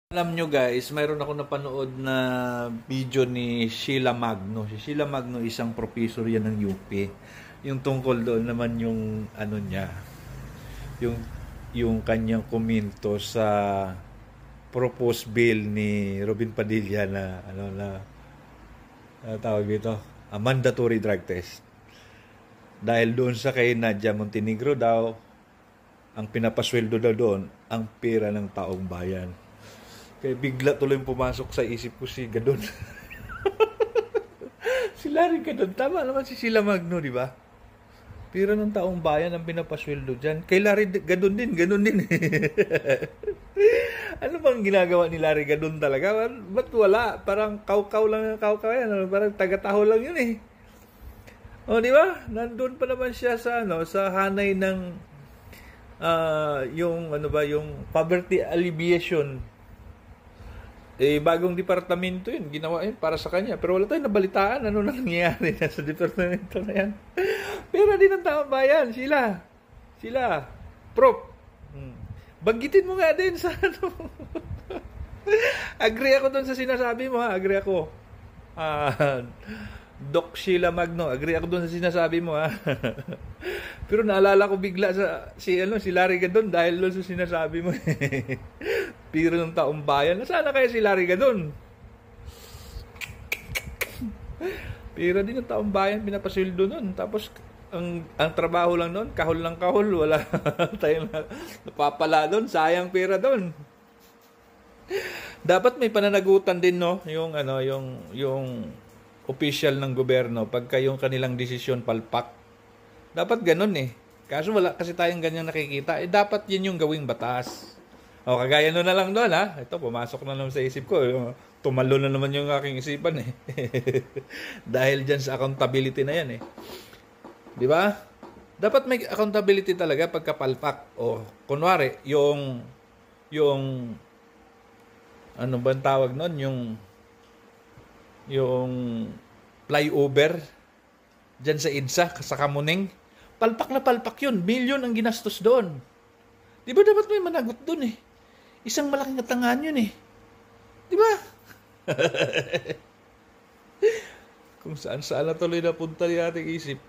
Alam nyo guys, mayroon ako napanood na video ni Sheila Magno. Si Sheila Magno isang professor yan ng UP. Yung tungkol doon naman yung ano niya, yung kanyang komento sa proposed bill ni Robin Padilla na tawag dito, a mandatory drug test. Dahil doon sa kay Nadia Montenegro daw, ang pinapasweldo daw doon ang pera ng taong bayan. Kaya bigla tuloy pumasok sa isip ko si Gadon. Si Larry Gadon. Tama naman si Sheila Magno, di ba? Pira ng taong bayan ang pinapasweldo dyan. Kay Larry Gadon din, ganun din. Ano bang ginagawa ni Larry Gadon talaga? Ba't wala? Parang kaw-kaw lang ang kaw-kaw yan. Parang taga-taho lang yun eh. O, di ba? Nandun pa naman siya sa sa hanay ng yung poverty alleviation. Bagong departamento yun, ginawa yun para sa kanya. Pero wala tayong nabalitaan ano na nangyayari sa departamento na yan. Pero din ang taong bayan, sila, Prof. Banggitin mo nga din sa Agree ako dun sa sinasabi mo ha, agree ako. Doc Sheila Magno, agree ako dun sa sinasabi mo ha. Pero naalala ko bigla si Larry Gadon dahil doon sa sinasabi mo. Pira ng taong bayan. Nasaan kaya si Larry Gadon? Pira din ng taong bayan, pinapasweldo nun. Tapos ang trabaho lang nun, kahol lang kahol, wala tayong napapala doon, sayang pera doon. Dapat may pananagutan din yung official ng gobyerno pagka yung kanilang desisyon palpak. Dapat ganun eh. Kaso wala kasi tayong ganyan nakikita. Dapat yun yung gawing batas. O, kagaya na lang doon ha. Ito, pumasok na naman sa isip ko. Tumalo na naman yung aking isipan eh. Dahil dyan sa accountability na yan eh. Di ba? Dapat may accountability talaga pagkapalpak. O, kunwari, yung ano ba ang tawag nun? Yung flyover dyan sa EDSA, sa Kamuning. Palpak na palpak yun. Milyon ang ginastos doon. Di ba dapat may managot doon eh? Isang malaking katangahan yun eh. Di ba? Kung saan na tuloy na punta ni ating isip.